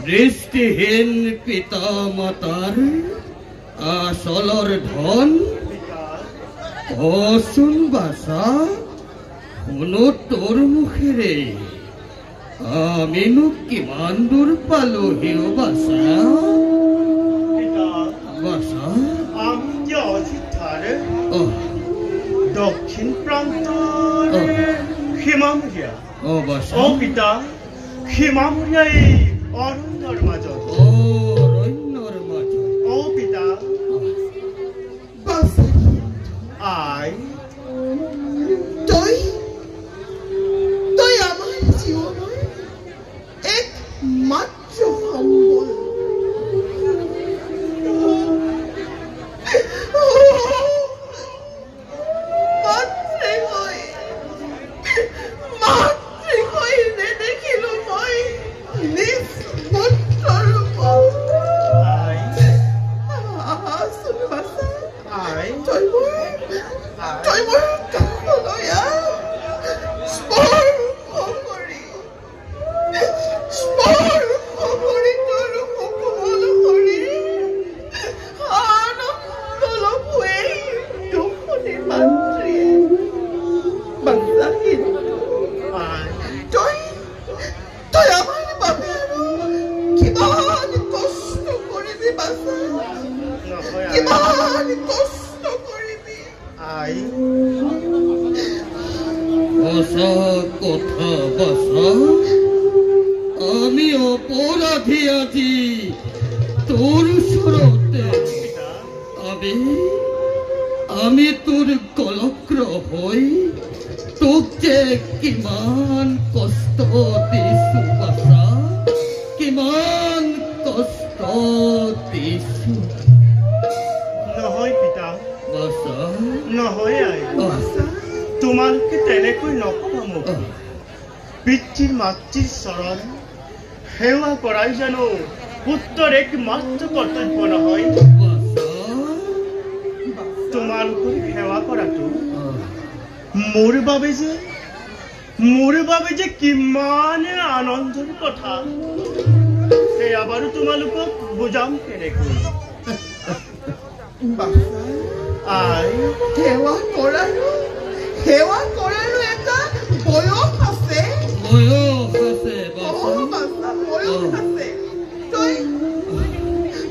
দৃষ্টিহীন পিতা মাতার আসলর ধন অসুন বাসা কোনো তোর মুখেরে আমিনো কিমান দূর পালোহিও বাসা বাসা আমি যে অযোধ্যার দক্ষিণ প্রান্ত সীমামুরিয়া বাসা ও পিতা সীমামুরিয়া এই অরণ্যর মাজত অরণ্যর মাজত ও পিতা আই তই আমার জীবনের এক মাত্র সম্বল কথা বাসা আমি অপরাধী আছি তোর সুরতে আমি তোর কলক্র হই তোকে কিমান কষ্ট দিছু বাসা কিমান কষ্ট দিছু নহয় পিতা বাসা নহয় আই তোমালোকে তেনেকৈ নকবা মোক পিতৃৰ মাতৃৰ চৰণ সেৱা কৰাই জানো পুত্ৰৰ একমাত্ৰ কৰ্তব্য নহয় তোমালোকৰ সেৱা কৰাটো মোৰ বাবে যে কিমান আনন্দৰ কথা সেয়া বাৰু তোমালোকক বুজাম কেনেকৈ আই সেৱা কৰাৰো এটা বয়স আছে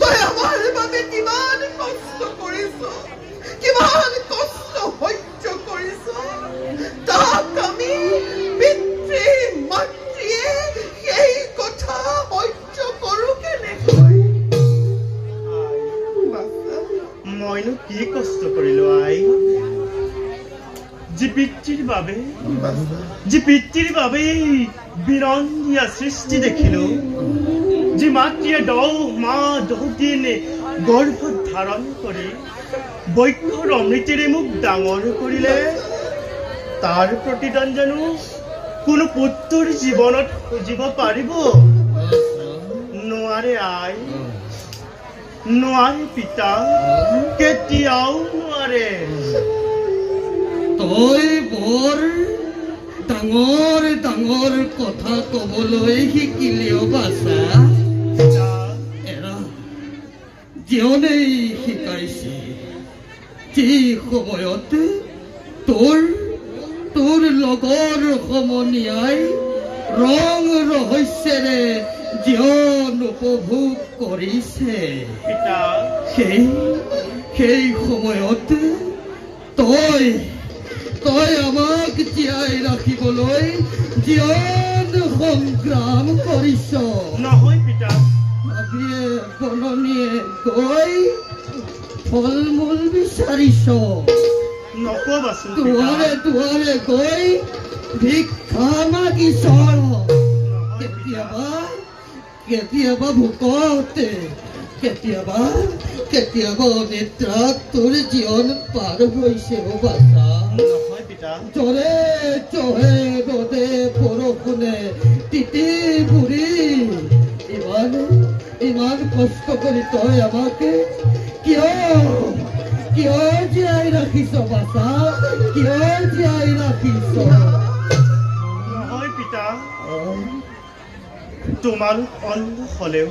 তই আমাৰ বাবে কিমান কষ্ট কৰিছ কিমান কষ্ট সহ্য কৰিছ তাক আমি পিতৃ মাতৃয়ে সেই কথা সহ্য কৰো কেনেকৈ মইনো কি কষ্ট কৰিলো আই যে পিতৃৰ বাবে বিৰঞ্জিয়া সৃষ্টি দেখিলো যে মাতৃয়ে 10 দিন গৰ্ভত ধাৰণ কৰি বৈক্ষৰ অমৃতেৰে মোক ডাঙৰ কৰিলে তাৰ প্ৰতিদান জানো কোনো পুত্ৰৰ জীৱনত খুজিব পাৰিব নোৱাৰে আই নোৱাৰে পিতা কেতিয়াও নোৱাৰে তই বৰ ডাঙৰ ডাঙৰ কথা কবলৈ শিকিলেও বাছা এৰা জীৱনেই শিকাইছে যি সময়তে তোৰ লগৰ সমনীয়াই ৰং ৰহস্যৰে জীৱন উপভোগ কৰিছে সেই সময়তে তই আমাক জীয়াই ৰাখিবলৈ জীৱন সংগ্ৰাম কৰিছ নহয় পিতা আবিয়ে বননিয়ে গৈ ফল মূল বিচাৰিছ দুৱাৰে দুৱাৰে গৈ ভিক্ষা মাগিছ কেতিয়াবা ভোকতে কেতিয়াবা অনিদ্ৰাত তোৰ জীৱন পাৰ হৈছে বাছা নহয় পিতা জৰে চহে ৰ'দে বৰষুণে তিতি বুঢ়ী ইমান কষ্ট কৰি তই আমাকে কিয় জীয়াই ৰাখিছ বাছা কিয় জীয়াই ৰাখিছ নহয় পিতা তোমালোক অন্ধ হলেও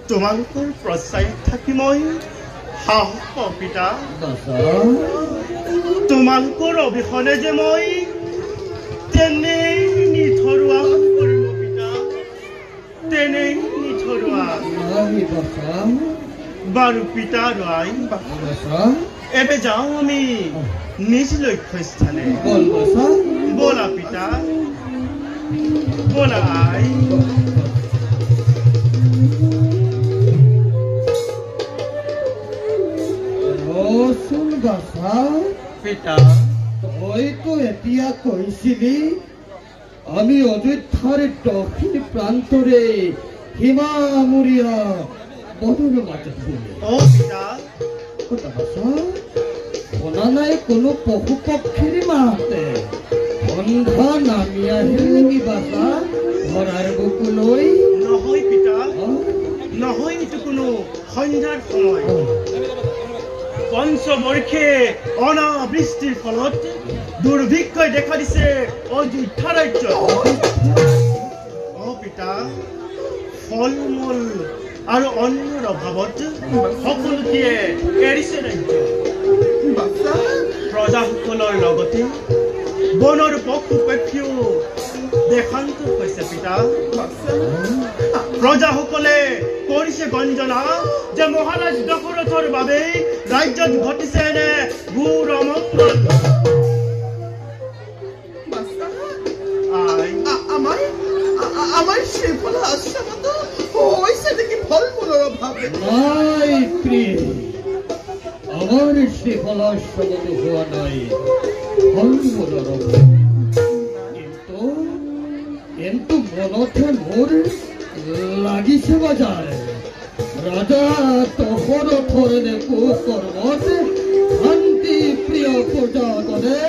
তোমালোকৰ প্ৰচাৰত থাকি মই সাহস পাওঁ পিতা তোমালোকৰ অবিহনে যে মই তেনেই নিথৰুৱা কৰিব পিতা তেনেই নিথৰুৱা বাৰু পিতা ৰয় এবে যাওঁ আমি নিজ লক্ষ্যস্থানে ব'লা পিতা ব'লা আই শুন বাছা পিতা তইতো এতিয়া কৈছিলি আমি অযোধ্যাৰ দক্ষিণ প্ৰান্তৰে সীমামূৰীয়া বনৰ মাজত পিতা শুনা নাই কোনো পশু পক্ষীৰ মাতে সন্ধ্যা নামি আহিল নেকি বাছা ঘৰৰ বুকুলৈ নহয় পিতা নহয় এইটো কোনো সন্ধ্যাৰ সময় পঞ্চবৰ্ষে অনাবৃষ্টিৰ ফলত দুৰ্ভিক্ষই দেখা দিছে অযোধ্যা ৰাজ্য পিতা ফল মূল আৰু অন্যৰ অভাৱত সকলোটিয়ে এৰিছে ৰাজ্য প্ৰজাসকলৰ লগতে বনৰ পশু পক্ষীও দেশান্ত হৈছে পিতা প্ৰজাসকলে কৰিছে গঞ্জনা যে মহাৰাজ দশৰথৰ বাবে ৰাজ্যত ঘটিছে এনে ঘোৰ অমংগল আমাৰ শ্ৰীফল আশ্ৰমত হৈছে নেকি ফল মূলৰ অভাৱে নাই প্ৰিয় আমাৰ শ্ৰীফল আশ্ৰমত হোৱা নাই ফল মূলৰ অভাৱ কিন্তু মনতে মোৰ লাগিছে বাজাৰ ৰাজা দশৰথৰ কুকৰ্মত শান্তি প্ৰিয় প্ৰজাজনে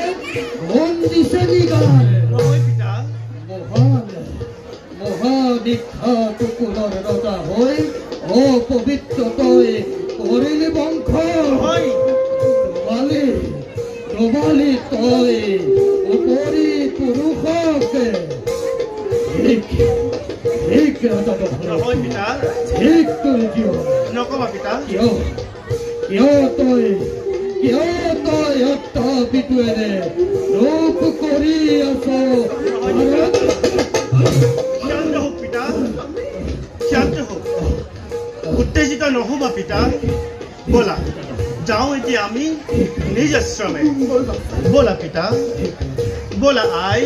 মন দিছে নিগাৰ মহাবিখ্যাত কুলৰ ৰজা হৈ অপবিত্ৰ তই কৰিলি বংশ ৰবালি তই উপৰি পুৰুষক ঠিক ৰাজা ঠিক তোৰ জীৱন নকবা পিতা কিয় তই অত্যাপিতুৱেৰে ৰূপ কৰি আছ শান্ত হোক পিতা শান্ত হোক উত্তেজিত নহবা পিতা ব'লা যাওঁ এতিয়া আমি নিজ আশ্ৰমে ব'লা পিতা ব'লা আই